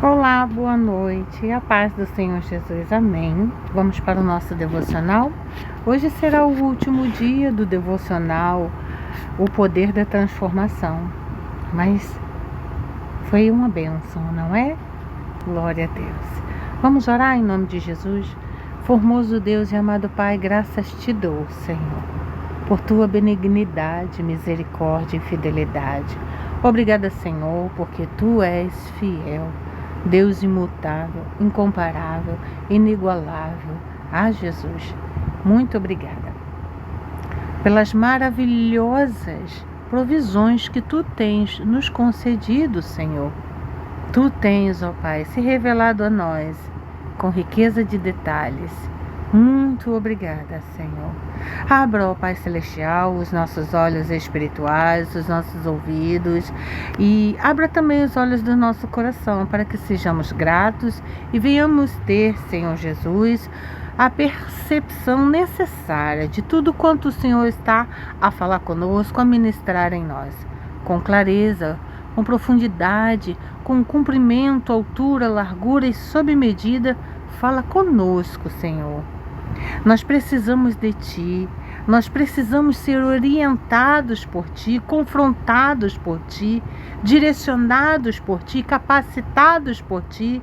Olá, boa noite, a paz do Senhor Jesus, amém. Vamos para o nosso devocional. Hoje será o último dia do devocional, o poder da transformação. Mas foi uma bênção, não é? Glória a Deus. Vamos orar em nome de Jesus. Formoso Deus e amado Pai, graças te dou, Senhor, por tua benignidade, misericórdia e fidelidade. Obrigada, Senhor, porque tu és fiel. Deus imutável, incomparável, inigualável. Jesus, muito obrigada pelas maravilhosas provisões que tu tens nos concedido, Senhor. Tu tens, ó Pai, se revelado a nós com riqueza de detalhes. Muito obrigada, Senhor. Abra, ó Pai Celestial, os nossos olhos espirituais, os nossos ouvidos e abra também os olhos do nosso coração para que sejamos gratos e venhamos ter, Senhor Jesus, a percepção necessária de tudo quanto o Senhor está a falar conosco, a ministrar em nós, com clareza, com profundidade, com comprimento, altura, largura e sob medida. Fala conosco, Senhor. Nós precisamos de Ti, nós precisamos ser orientados por Ti, confrontados por Ti, direcionados por Ti, capacitados por Ti.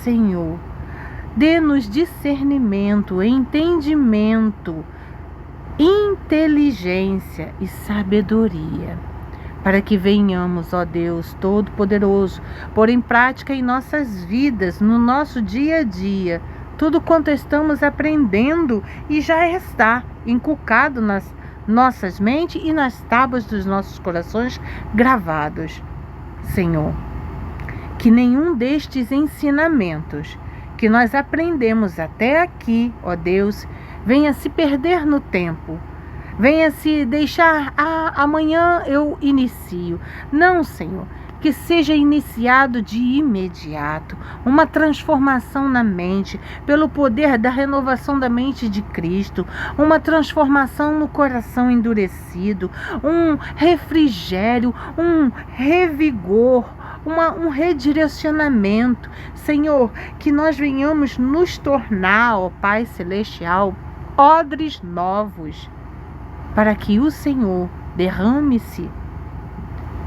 Senhor, dê-nos discernimento, entendimento, inteligência e sabedoria, para que venhamos, ó Deus Todo-Poderoso, pôr em prática em nossas vidas, no nosso dia a dia, tudo quanto estamos aprendendo e já está inculcado nas nossas mentes e nas tábuas dos nossos corações gravados. Senhor, que nenhum destes ensinamentos que nós aprendemos até aqui, ó Deus, venha se perder no tempo, venha se deixar, amanhã eu inicio. Não, Senhor, que seja iniciado de imediato, uma transformação na mente, pelo poder da renovação da mente de Cristo, uma transformação no coração endurecido, um refrigério, um revigor, um redirecionamento. Senhor, que nós venhamos nos tornar, ó Pai Celestial, odres novos, para que o Senhor derrame-se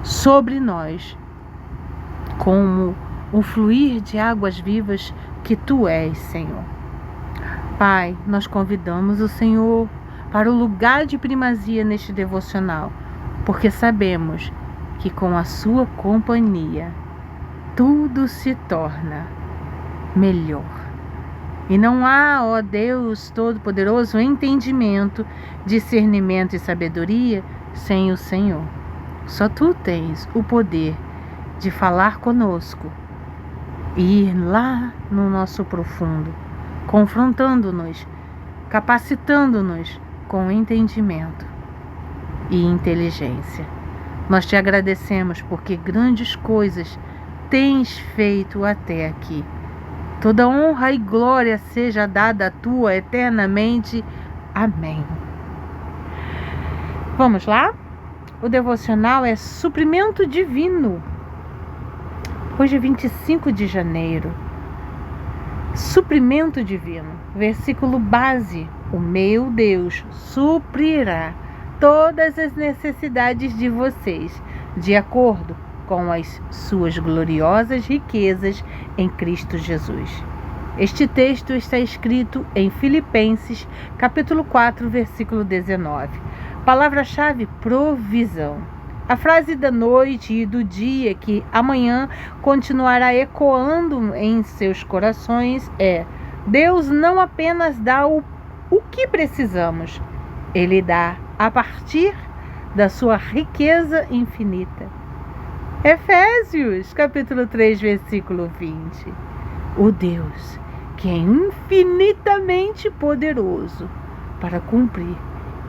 sobre nós como o fluir de águas vivas que Tu és, Senhor. Pai, nós convidamos o Senhor para o lugar de primazia neste devocional, porque sabemos que com a Sua companhia tudo se torna melhor. E não há, ó Deus Todo-Poderoso, entendimento, discernimento e sabedoria sem o Senhor. Só Tu tens o poder de falar conosco e ir lá no nosso profundo, confrontando-nos, capacitando-nos com entendimento e inteligência. Nós Te agradecemos porque grandes coisas tens feito até aqui. Toda honra e glória seja dada a Tua eternamente. Amém. Vamos lá? O devocional é suprimento divino. Hoje é 25 de janeiro. Suprimento divino. Versículo base. O meu Deus suprirá todas as necessidades de vocês, de acordo com as suas gloriosas riquezas em Cristo Jesus. Este texto está escrito em Filipenses, capítulo 4, versículo 19. Palavra-chave: provisão. A frase da noite e do dia que amanhã continuará ecoando em seus corações é: Deus não apenas dá o que precisamos, Ele dá a partir da sua riqueza infinita. Efésios, capítulo 3, versículo 20. O Deus que é infinitamente poderoso para cumprir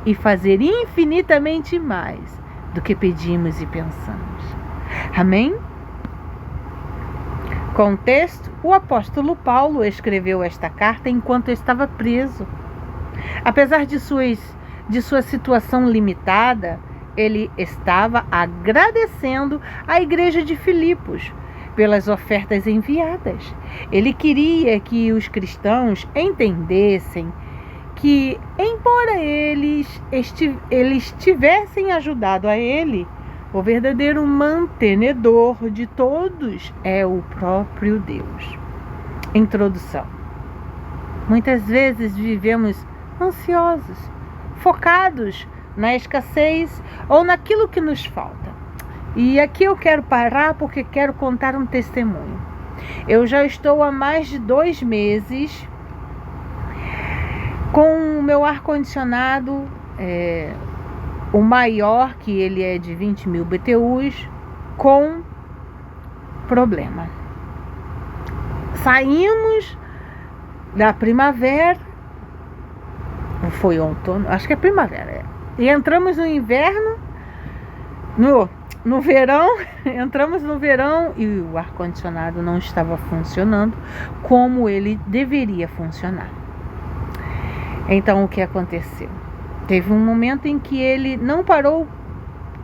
e fazer infinitamente mais do que pedimos e pensamos. Amém? Contexto: o apóstolo Paulo escreveu esta carta enquanto estava preso. Apesar de sua situação limitada, ele estava agradecendo à igreja de Filipos pelas ofertas enviadas. Ele queria que os cristãos entendessem que, embora eles tivessem ajudado a ele, o verdadeiro mantenedor de todos é o próprio Deus. Introdução. Muitas vezes vivemos ansiosos, focados na escassez ou naquilo que nos falta. E aqui eu quero parar porque quero contar um testemunho. Eu já estou há mais de 2 meses com o meu ar-condicionado, o maior, que ele é de 20.000 BTUs, com problema. Saímos da primavera, foi outono, acho que é primavera, e entramos no inverno, no verão, entramos no verão e o ar-condicionado não estava funcionando como ele deveria funcionar. Então, o que aconteceu? Teve um momento em que ele não parou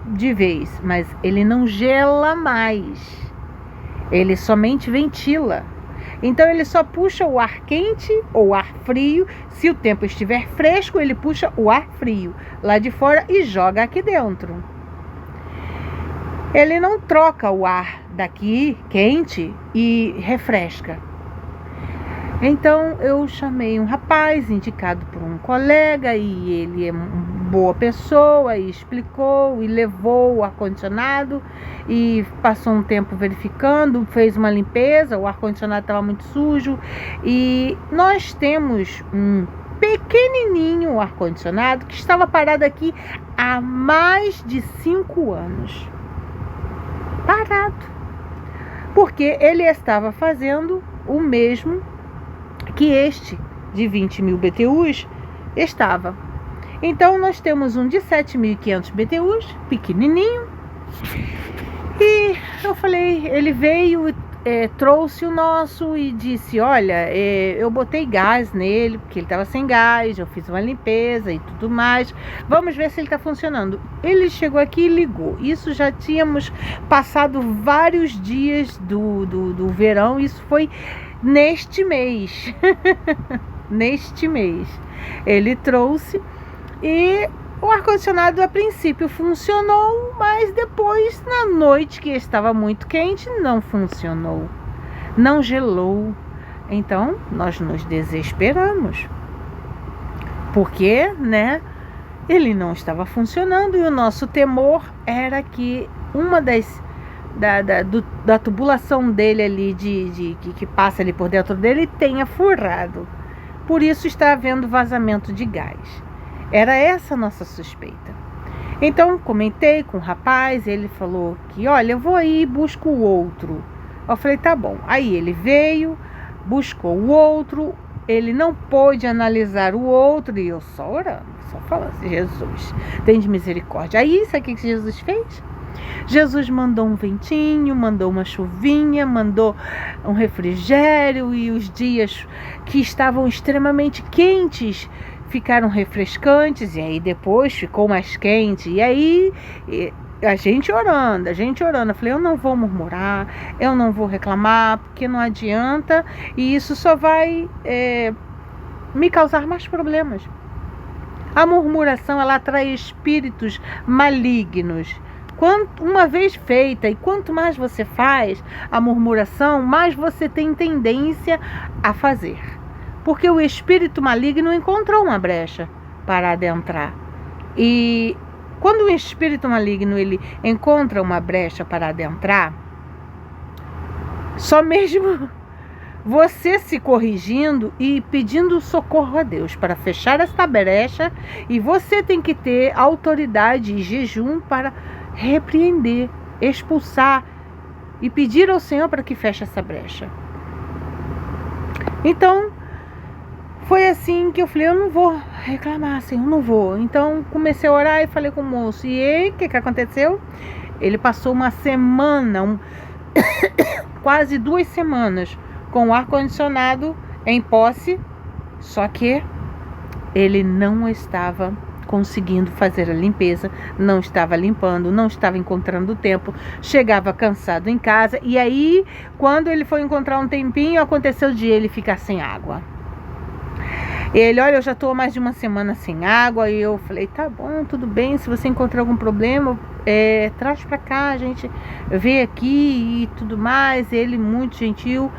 de vez, mas ele não gela mais. Ele somente ventila. Então, ele só puxa o ar quente ou ar frio. Se o tempo estiver fresco, ele puxa o ar frio lá de fora e joga aqui dentro. Ele não troca o ar daqui quente e refresca. Então eu chamei um rapaz indicado por um colega e ele é uma boa pessoa e explicou e levou o ar-condicionado e passou um tempo verificando, fez uma limpeza, o ar-condicionado estava muito sujo e nós temos um pequenininho ar-condicionado que estava parado aqui há mais de 5 anos. Parado. Porque ele estava fazendo o mesmo que este de 20.000 BTUs estava. Então nós temos um de 7.500 BTUs, pequenininho. E eu falei, ele veio, trouxe o nosso e disse, olha, eu botei gás nele, porque ele estava sem gás, eu fiz uma limpeza e tudo mais. Vamos ver se ele está funcionando. Ele chegou aqui e ligou. Isso já tínhamos passado vários dias do verão, isso foi neste mês. Neste mês. Ele trouxe e o ar-condicionado a princípio funcionou, mas depois, na noite que estava muito quente, não funcionou. Não gelou. Então, nós nos desesperamos. Porque, ele não estava funcionando e o nosso temor era que uma da tubulação dele ali, que passa ali por dentro dele, tenha furado. Por isso está havendo vazamento de gás. Era essa a nossa suspeita. Então, comentei com o rapaz, ele falou que, olha, eu vou aí e busco o outro. Eu falei, tá bom. Aí ele veio, buscou o outro, ele não pôde analisar o outro, e eu só orando, só falando assim, Jesus, tem de misericórdia. Aí, sabe o que Jesus fez? Jesus mandou um ventinho, mandou uma chuvinha, mandou um refrigério, e os dias que estavam extremamente quentes ficaram refrescantes, e aí depois ficou mais quente, e aí a gente orando. Eu falei, eu não vou murmurar, eu não vou reclamar, porque não adianta, e isso só vai me causar mais problemas. A murmuração, ela atrai espíritos malignos. Uma vez feita, e quanto mais você faz a murmuração, mais você tem tendência a fazer. Porque o espírito maligno encontrou uma brecha para adentrar. E quando o espírito maligno ele encontra uma brecha para adentrar, só mesmo você se corrigindo e pedindo socorro a Deus para fechar esta brecha, e você tem que ter autoridade e jejum para repreender, expulsar e pedir ao Senhor para que feche essa brecha. Então, foi assim que eu falei, eu não vou reclamar, Senhor, não vou. Então, comecei a orar e falei com o moço. E aí, o que aconteceu? Ele passou uma semana, quase 2 semanas, com o ar-condicionado em posse, só que ele não estava conseguindo fazer a limpeza, não estava limpando, não estava encontrando tempo, chegava cansado em casa. E aí, quando ele foi encontrar um tempinho, aconteceu de ele ficar sem água. Ele, olha, eu já estou há mais de uma semana sem água. E eu falei, tá bom, tudo bem, se você encontrar algum problema, traz pra cá, a gente vê aqui e tudo mais. Ele, muito gentil,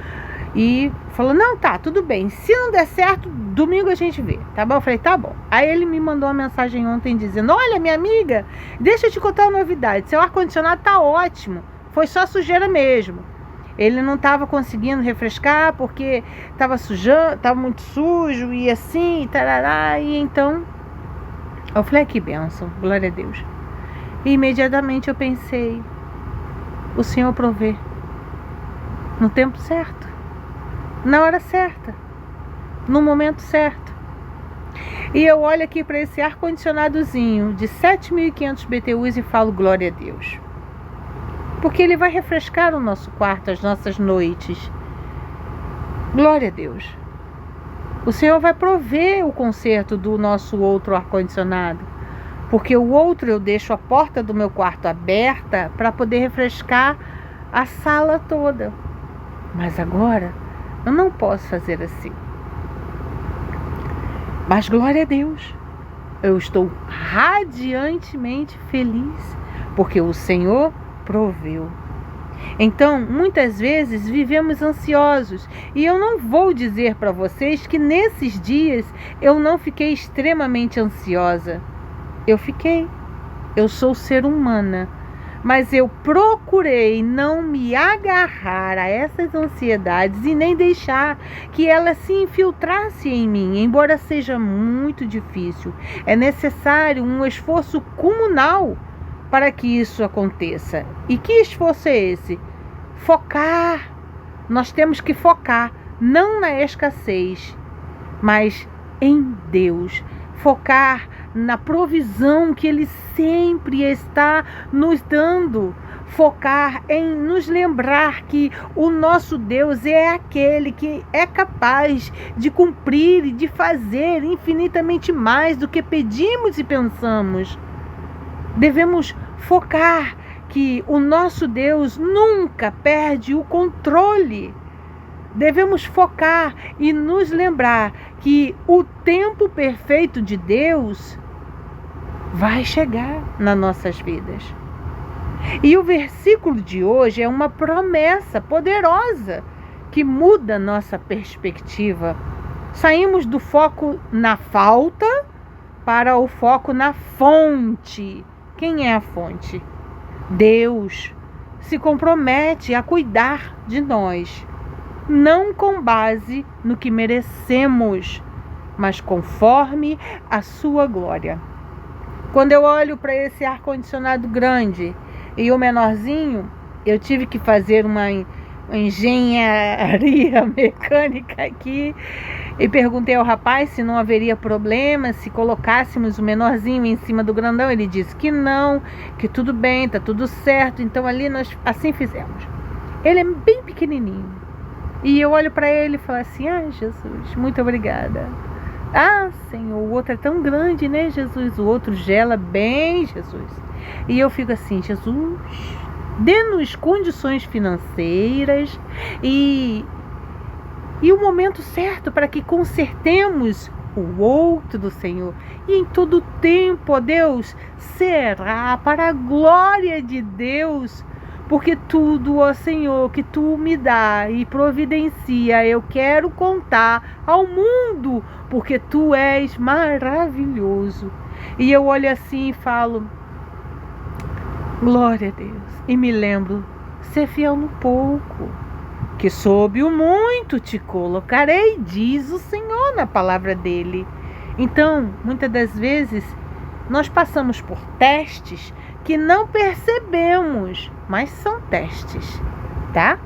e falou, não, tá, tudo bem, se não der certo, domingo a gente vê, tá bom? Eu falei, tá bom. Aí ele me mandou uma mensagem ontem dizendo, olha, minha amiga, deixa eu te contar uma novidade, seu ar-condicionado tá ótimo, foi só sujeira mesmo. Ele não estava conseguindo refrescar porque estava sujando, estava muito sujo e assim, e tarará. E então, eu falei, que bênção, glória a Deus. E imediatamente eu pensei, o Senhor provê no tempo certo, na hora certa, no momento certo. E eu olho aqui para esse ar-condicionadozinho de 7.500 BTUs e falo, glória a Deus. Porque ele vai refrescar o nosso quarto, as nossas noites. Glória a Deus. O Senhor vai prover o conserto do nosso outro ar-condicionado. Porque o outro eu deixo a porta do meu quarto aberta para poder refrescar a sala toda. Mas agora eu não posso fazer assim. Mas glória a Deus. Eu estou radiantemente feliz. Porque o Senhor proveu. Então, muitas vezes vivemos ansiosos, e eu não vou dizer para vocês que nesses dias eu não fiquei extremamente ansiosa. Eu fiquei. Eu sou ser humana, mas eu procurei não me agarrar a essas ansiedades e nem deixar que elas se infiltrassem em mim, embora seja muito difícil. É necessário um esforço comunal para que isso aconteça. E que esforço é esse? Focar. Nós temos que focar, não na escassez, mas em Deus. Focar na provisão que Ele sempre está nos dando. Focar em nos lembrar que o nosso Deus é aquele que é capaz de cumprir e de fazer infinitamente mais do que pedimos e pensamos. Devemos focar que o nosso Deus nunca perde o controle. Devemos focar e nos lembrar que o tempo perfeito de Deus vai chegar nas nossas vidas. E o versículo de hoje é uma promessa poderosa que muda nossa perspectiva. Saímos do foco na falta para o foco na fonte. Quem é a fonte? Deus se compromete a cuidar de nós, não com base no que merecemos, mas conforme a sua glória. Quando eu olho para esse ar-condicionado grande e o menorzinho, eu tive que fazer uma engenharia mecânica aqui e perguntei ao rapaz se não haveria problema se colocássemos o menorzinho em cima do grandão. Ele disse que não, que tudo bem, tá tudo certo. Então ali nós assim fizemos. Ele é bem pequenininho e eu olho para ele e falo assim, Jesus, muito obrigada. Senhor, o outro é tão grande, né, Jesus? O outro gela bem, Jesus. E eu fico assim, Jesus, dê-nos condições financeiras e o momento certo para que consertemos o outro do Senhor. E em todo tempo, ó Deus, será para a glória de Deus, porque tudo, ó Senhor, que Tu me dá e providencia, eu quero contar ao mundo, porque Tu és maravilhoso. E eu olho assim e falo, glória a Deus. E me lembro, ser fiel no pouco, que sob o muito te colocarei, diz o Senhor na palavra dele. Então, muitas das vezes, nós passamos por testes que não percebemos, mas são testes, tá?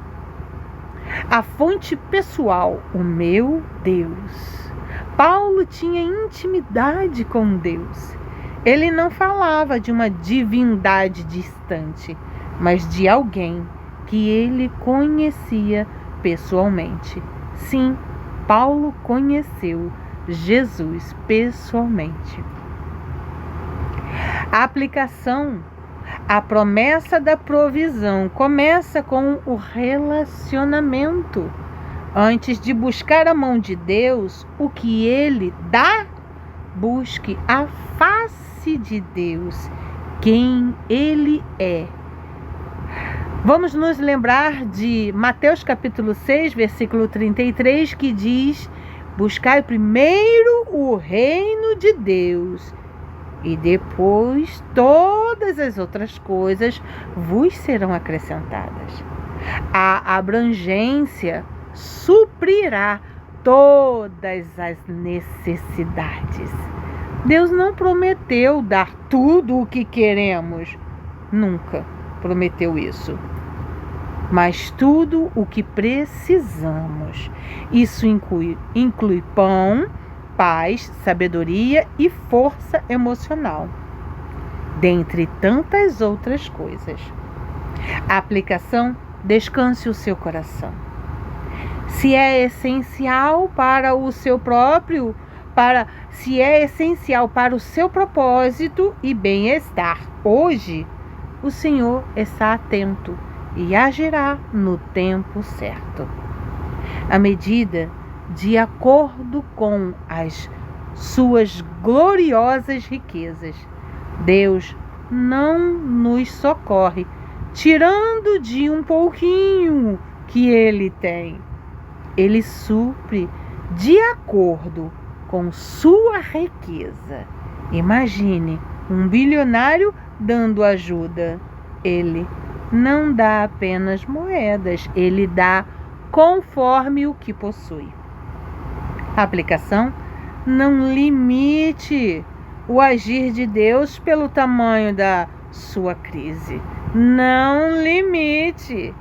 A fonte pessoal, o meu Deus. Paulo tinha intimidade com Deus. Ele não falava de uma divindade distante, mas de alguém que ele conhecia pessoalmente. Sim, Paulo conheceu Jesus pessoalmente. A aplicação, a promessa da provisão começa com o relacionamento. Antes de buscar a mão de Deus, o que Ele dá, busque a face de Deus, quem Ele é. Vamos nos lembrar de Mateus capítulo 6, versículo 33, que diz: buscai primeiro o reino de Deus, e depois todas as outras coisas vos serão acrescentadas. A abrangência suprirá todas as necessidades. Deus não prometeu dar tudo o que queremos. Nunca prometeu isso. Mas tudo o que precisamos. Isso inclui pão, paz, sabedoria e força emocional, dentre tantas outras coisas. A aplicação: descanse o seu coração. Se é essencial para o seu propósito e bem-estar hoje, o Senhor está atento e agirá no tempo certo. À medida, de acordo com as suas gloriosas riquezas, Deus não nos socorre tirando de um pouquinho que Ele tem. Ele supre de acordo com sua riqueza. Imagine um bilionário dando ajuda. Ele não dá apenas moedas, ele dá conforme o que possui. A aplicação: não limite o agir de Deus pelo tamanho da sua crise. Não limite.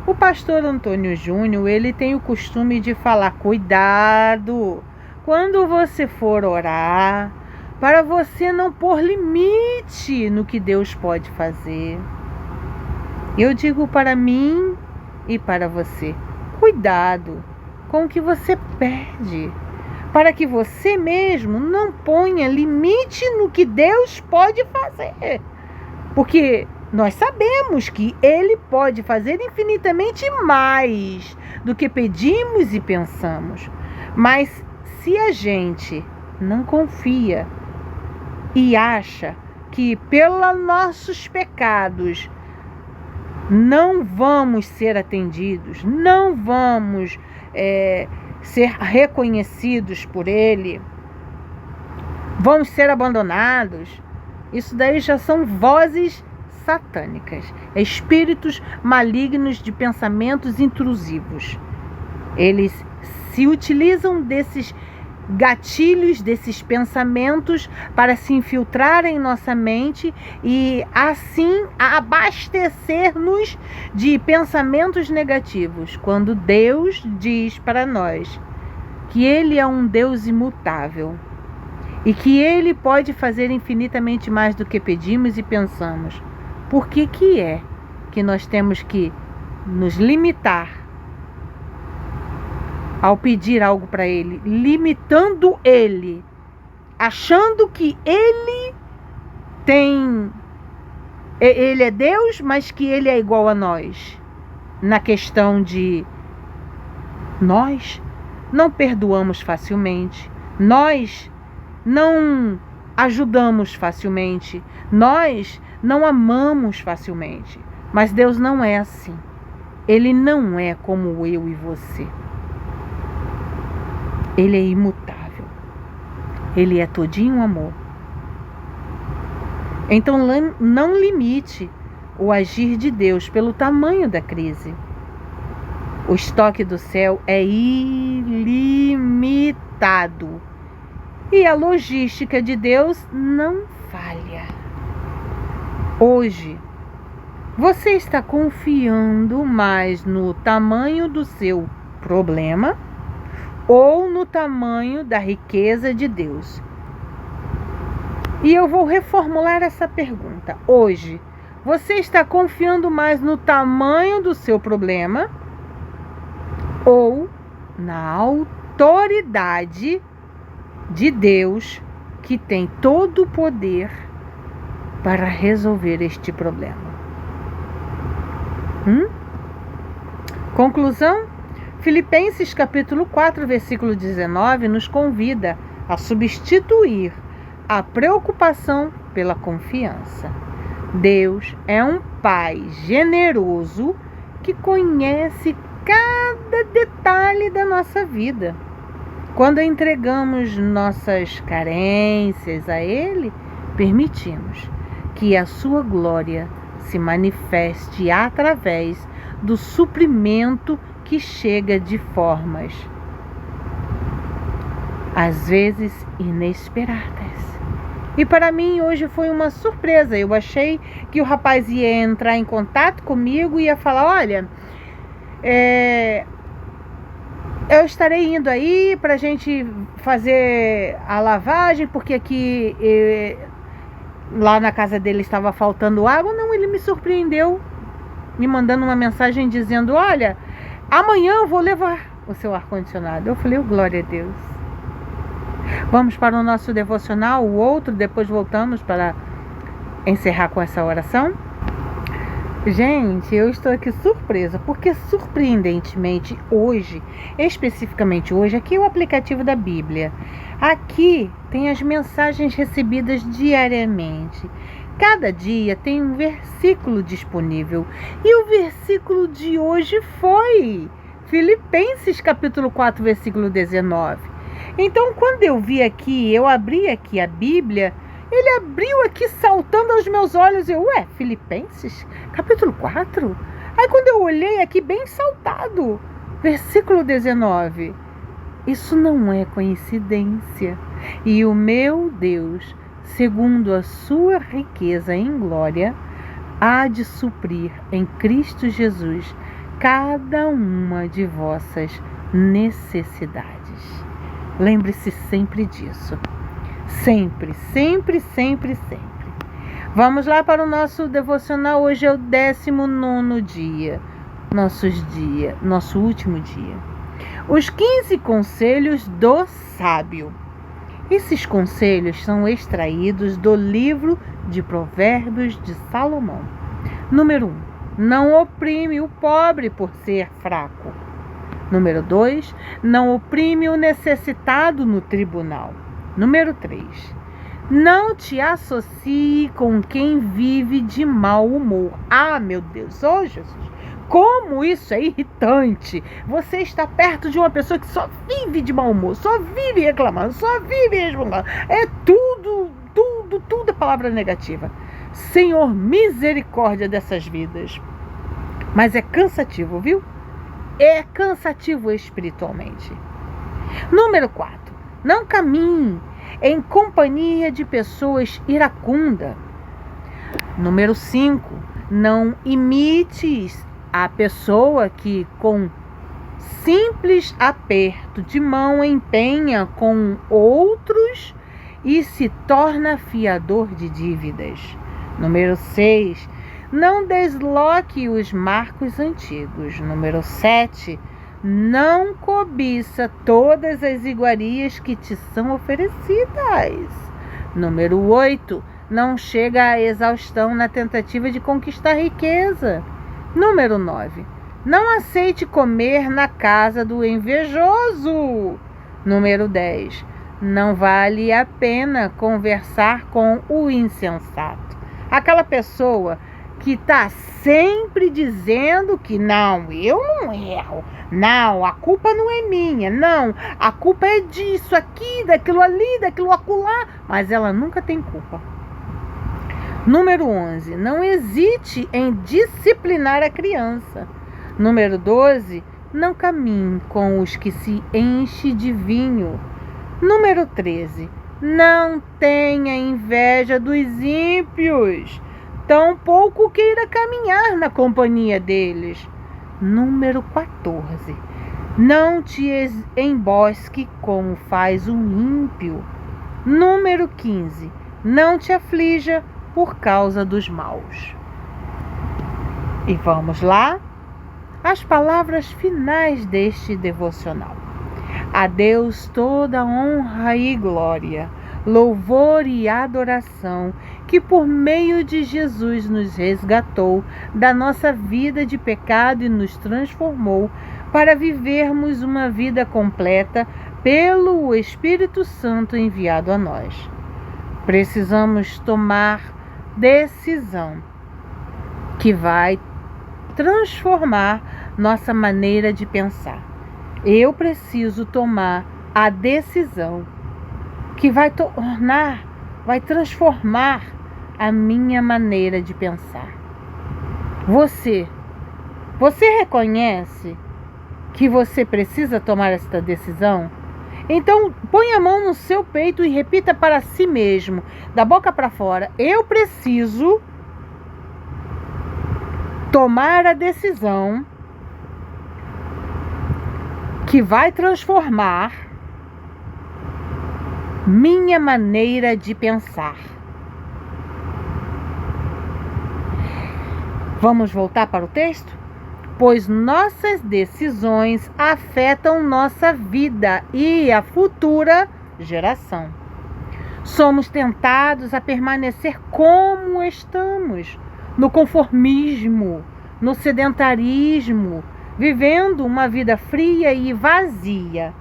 O pastor Antônio Júnior, ele tem o costume de falar: cuidado quando você for orar, para você não pôr limite no que Deus pode fazer. Eu digo para mim e para você: cuidado com o que você pede, para que você mesmo não ponha limite no que Deus pode fazer. Porque nós sabemos que Ele pode fazer infinitamente mais do que pedimos e pensamos. Mas se a gente não confia e acha que pelos nossos pecados não vamos ser atendidos, não vamos ser reconhecidos por Ele, vamos ser abandonados, isso daí já são vozes satânicas, espíritos malignos de pensamentos intrusivos. Eles se utilizam desses gatilhos, desses pensamentos para se infiltrar em nossa mente e assim abastecer-nos de pensamentos negativos, quando Deus diz para nós que Ele é um Deus imutável e que Ele pode fazer infinitamente mais do que pedimos e pensamos. Por que é que nós temos que nos limitar ao pedir algo para Ele, limitando Ele, achando que Ele é Deus, mas que Ele é igual a nós, na questão de nós não perdoamos facilmente, nós não ajudamos facilmente, nós não amamos facilmente. Mas Deus não é assim. Ele não é como eu e você. Ele é imutável. Ele é todinho amor. Então não limite o agir de Deus pelo tamanho da crise. O estoque do céu é ilimitado. E a logística de Deus não falha. Hoje, você está confiando mais no tamanho do seu problema ou no tamanho da riqueza de Deus? E eu vou reformular essa pergunta. Hoje, você está confiando mais no tamanho do seu problema ou na autoridade de Deus, que tem todo o poder para resolver este problema. Conclusão? Filipenses capítulo 4, versículo 19 nos convida a substituir a preocupação pela confiança. Deus é um Pai generoso que conhece cada detalhe da nossa vida. Quando entregamos nossas carências a Ele, permitimos que a sua glória se manifeste através do suprimento que chega de formas, às vezes inesperadas. E para mim hoje foi uma surpresa. Eu achei que o rapaz ia entrar em contato comigo e ia falar: olha, eu estarei indo aí para a gente fazer a lavagem, porque aqui lá na casa dele estava faltando água. Não, ele me surpreendeu me mandando uma mensagem dizendo: olha, amanhã eu vou levar o seu ar-condicionado. Eu falei: glória a Deus. Vamos para o nosso devocional, o outro, depois voltamos para encerrar com essa oração. Gente, eu estou aqui surpresa, porque surpreendentemente hoje, especificamente hoje, aqui é o aplicativo da Bíblia. Aqui tem as mensagens recebidas diariamente. Cada dia tem um versículo disponível. E o versículo de hoje foi Filipenses capítulo 4, versículo 19. Então, quando eu vi aqui, eu abri aqui a Bíblia, ele abriu aqui saltando aos meus olhos. Eu, Filipenses capítulo 4? Aí quando eu olhei aqui, bem saltado, versículo 19. Isso não é coincidência. E o meu Deus, segundo a sua riqueza em glória, há de suprir em Cristo Jesus cada uma de vossas necessidades. Lembre-se sempre disso. Sempre, sempre, sempre, sempre. Vamos lá para o nosso devocional. Hoje é o 19º dia. Nosso último dia. Os 15 conselhos do sábio. Esses conselhos são extraídos do livro de Provérbios de Salomão. Número 1. Não oprime o pobre por ser fraco. Número 2. Não oprime o necessitado no tribunal. Número 3. Não te associe com quem vive de mau humor. Ah, meu Deus, oh Jesus, como isso é irritante. Você está perto de uma pessoa que só vive de mau humor, só vive reclamando, só vive resmungando. É tudo é palavra negativa. Senhor, misericórdia dessas vidas. Mas é cansativo, viu? É cansativo espiritualmente. Número 4. Não caminhe em companhia de pessoas iracundas. Número 5. Não imites a pessoa que com simples aperto de mão empenha com outros e se torna fiador de dívidas. Número 6. Não desloque os marcos antigos. Número 7. Não cobiça todas as iguarias que te são oferecidas. Número 8. Não chega à exaustão na tentativa de conquistar riqueza. Número 9. Não aceite comer na casa do invejoso. Número 10. Não vale a pena conversar com o insensato. Aquela pessoa que está sempre dizendo que não, eu não erro, não, a culpa não é minha, não, a culpa é disso aqui, daquilo ali, daquilo acolá, mas ela nunca tem culpa. Número 11, não hesite em disciplinar a criança. Número 12, não caminhe com os que se enchem de vinho. Número 13, não tenha inveja dos ímpios. Tampouco queira caminhar na companhia deles. Número 14. Não te embosque como faz o ímpio. Número 15. Não te aflija por causa dos maus. E vamos lá, as palavras finais deste devocional. A Deus toda honra e glória, louvor e adoração, que por meio de Jesus nos resgatou da nossa vida de pecado e nos transformou para vivermos uma vida completa pelo Espírito Santo enviado a nós. Precisamos tomar decisão que vai transformar nossa maneira de pensar. Eu preciso tomar a decisão que vai transformar a minha maneira de pensar. Você reconhece que você precisa tomar esta decisão? Então, põe a mão no seu peito e repita para si mesmo, da boca para fora: eu preciso tomar a decisão que vai transformar minha maneira de pensar. Vamos voltar para o texto? Pois nossas decisões afetam nossa vida e a futura geração. Somos tentados a permanecer como estamos, no conformismo, no sedentarismo, vivendo uma vida fria e vazia,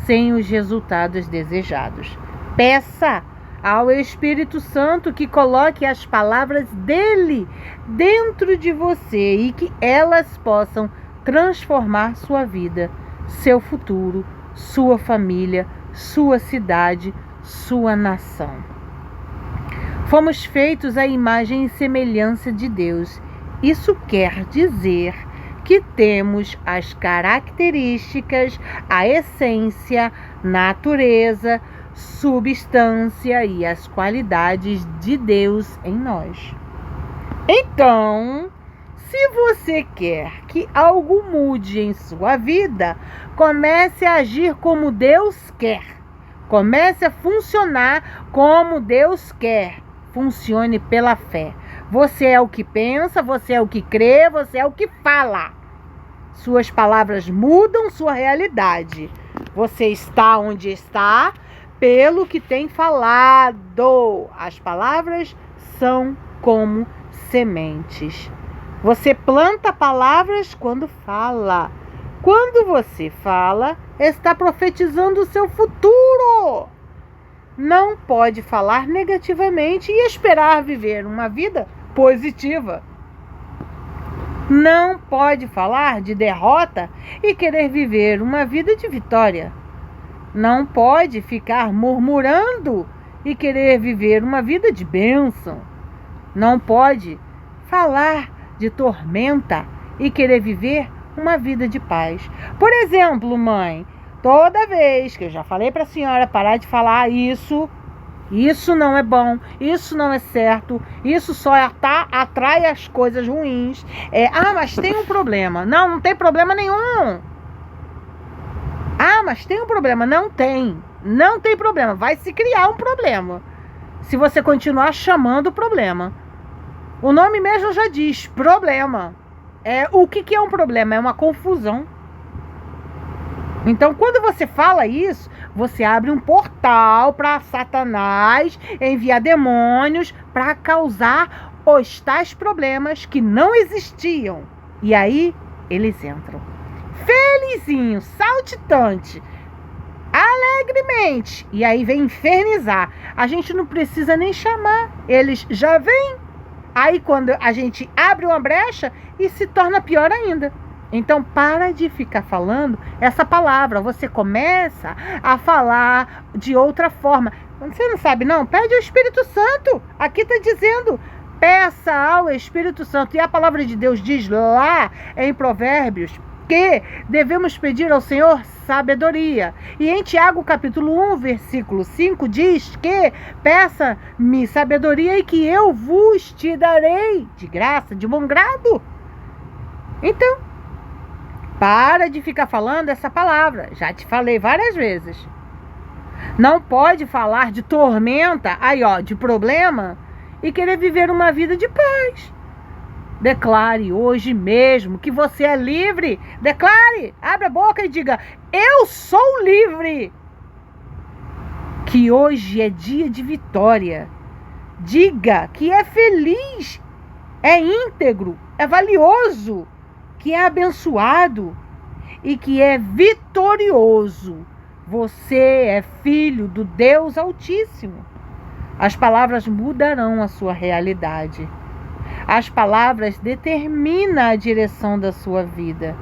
sem os resultados desejados. Peça ao Espírito Santo que coloque as palavras dele dentro de você e que elas possam transformar sua vida, seu futuro, sua família, sua cidade, sua nação. Fomos feitos à imagem e semelhança de Deus. Isso quer dizer que temos as características, a essência, natureza, substância e as qualidades de Deus em nós. Então, se você quer que algo mude em sua vida, comece a agir como Deus quer. Comece a funcionar como Deus quer. Funcione pela fé. Você é o que pensa, você é o que crê, você é o que fala. Suas palavras mudam sua realidade. Você está onde está pelo que tem falado. As palavras são como sementes. Você planta palavras quando fala. Quando você fala, está profetizando o seu futuro. Não pode falar negativamente e esperar viver uma vida positiva. Não pode falar de derrota e querer viver uma vida de vitória. Não pode ficar murmurando e querer viver uma vida de bênção. Não pode falar de tormenta e querer viver uma vida de paz. Por exemplo, mãe, toda vez que eu já falei para a senhora parar de falar isso não é bom, isso não é certo, isso só atrai as coisas ruins. Mas tem um problema. Não tem problema nenhum. Mas tem um problema. Não tem problema. Vai se criar um problema se você continuar chamando o problema. O nome mesmo já diz, problema. O que é um problema? É uma confusão. Então, quando você fala isso, você abre um portal para Satanás enviar demônios para causar os tais problemas que não existiam. E aí, eles entram. Felizinho, saltitante, alegremente. E aí vem infernizar. A gente não precisa nem chamar. Eles já vêm. Aí, quando a gente abre uma brecha, e se torna pior ainda. Então, para de ficar falando essa palavra. Você começa a falar de outra forma. Você não sabe, não? Pede ao Espírito Santo. Aqui está dizendo, peça ao Espírito Santo. E a palavra de Deus diz lá em Provérbios que devemos pedir ao Senhor sabedoria. E em Tiago capítulo 1, versículo 5, diz que peça-me sabedoria e que eu vos te darei de graça, de bom grado. Então, para de ficar falando essa palavra. Já te falei várias vezes. Não pode falar de tormenta, de problema, e querer viver uma vida de paz. Declare hoje mesmo que você é livre. Declare, abra a boca e diga, eu sou livre. Que hoje é dia de vitória, Diga que é feliz, é íntegro, é valioso, que é abençoado e que é vitorioso. Você é filho do Deus Altíssimo. As palavras mudarão a sua realidade. As palavras determinam a direção da sua vida.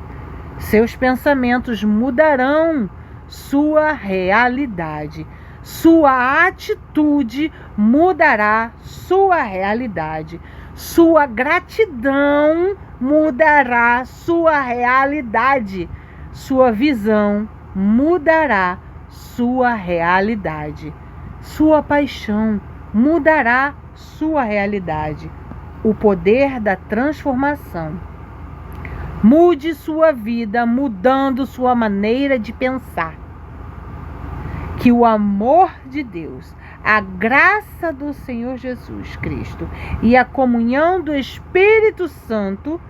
Seus pensamentos mudarão sua realidade. Sua atitude mudará sua realidade. Sua gratidão mudará sua realidade. Sua visão mudará sua realidade. Sua paixão mudará sua realidade. O poder da transformação. Mude sua vida, mudando sua maneira de pensar. Que o amor de Deus, a graça do Senhor Jesus Cristo e a comunhão do Espírito Santo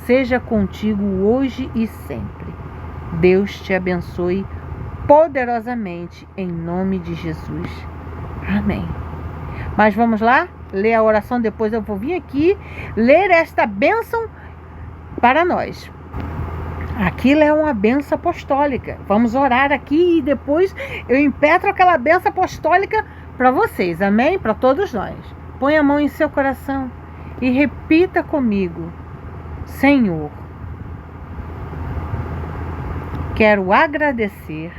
seja contigo hoje e sempre. Deus te abençoe poderosamente em nome de Jesus. Amém. Mas vamos lá? Ler a oração, depois eu vou vir aqui ler esta bênção para nós. Aquilo é uma bênção apostólica. Vamos orar aqui e depois eu impetro aquela bênção apostólica para vocês. Amém? Para todos nós. Põe a mão em seu coração e repita comigo. Senhor, quero agradecer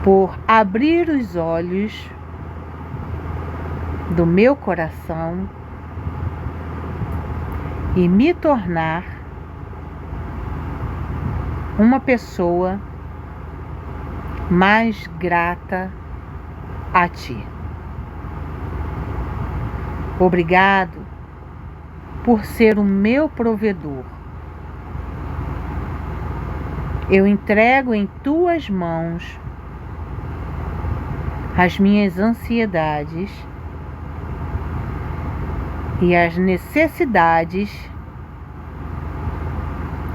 por abrir os olhos do meu coração e me tornar uma pessoa mais grata a Ti. Obrigado por ser o meu provedor. Eu entrego em Tuas mãos as minhas ansiedades e as necessidades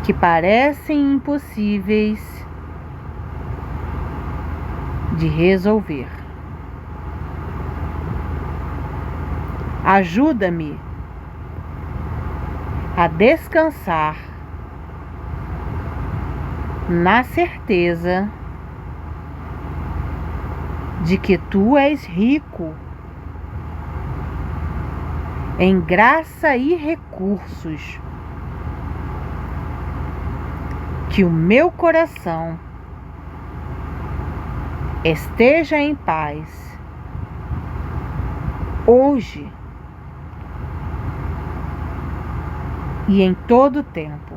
que parecem impossíveis de resolver. Ajuda-me a descansar na certeza de que Tu és rico em graça e recursos, que o meu coração esteja em paz hoje e em todo tempo,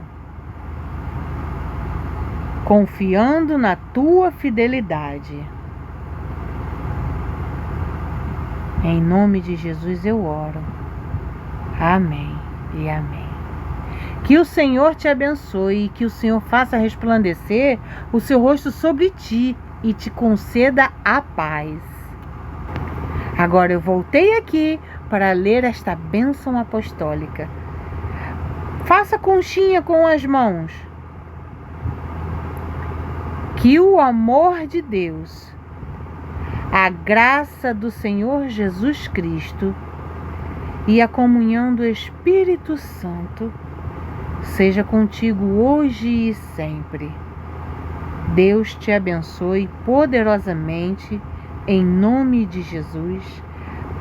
confiando na Tua fidelidade. Em nome de Jesus eu oro. Amém e amém. Que o Senhor te abençoe e que o Senhor faça resplandecer o seu rosto sobre ti e te conceda a paz. Agora eu voltei aqui para ler esta bênção apostólica. Faça conchinha com as mãos. Que o amor de Deus, a graça do Senhor Jesus Cristo e a comunhão do Espírito Santo seja contigo hoje e sempre. Deus te abençoe poderosamente em nome de Jesus.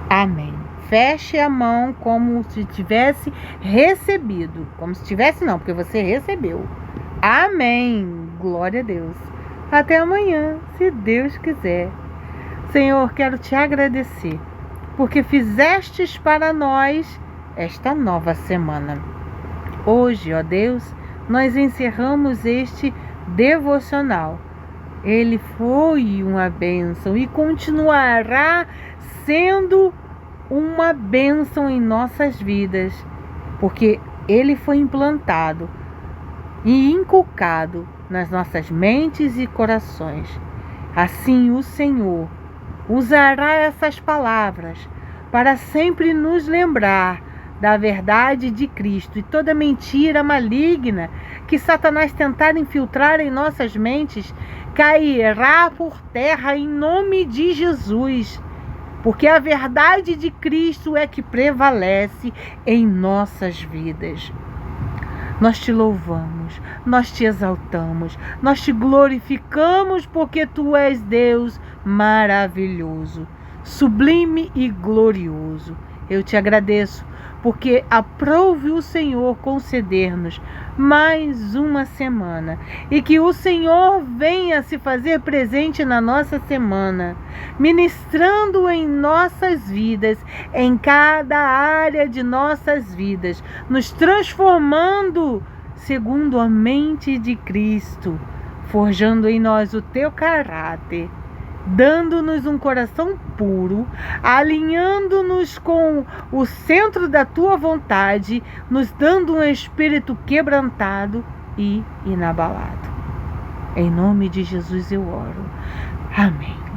Amém. Feche a mão como se tivesse recebido. Como se tivesse não, porque você recebeu. Amém. Glória a Deus. Até amanhã, se Deus quiser. Senhor, quero te agradecer, porque fizestes para nós esta nova semana. Hoje, ó Deus, nós encerramos este devocional. Ele foi uma bênção e continuará sendo uma bênção em nossas vidas, porque ele foi implantado e inculcado nas nossas mentes e corações. Assim o Senhor usará essas palavras para sempre nos lembrar da verdade de Cristo e toda mentira maligna que Satanás tentar infiltrar em nossas mentes cairá por terra em nome de Jesus. porque a verdade de Cristo é que prevalece em nossas vidas. Nós te louvamos, nós te exaltamos, nós te glorificamos, porque tu és Deus maravilhoso, sublime e glorioso. Eu te agradeço, porque aprove o Senhor conceder-nos mais uma semana, e que o Senhor venha se fazer presente na nossa semana, ministrando em nossas vidas, em cada área de nossas vidas, nos transformando segundo a mente de Cristo, forjando em nós o teu caráter, dando-nos um coração puro, alinhando-nos com o centro da tua vontade, nos dando um espírito quebrantado e inabalado. Em nome de Jesus eu oro. Amém.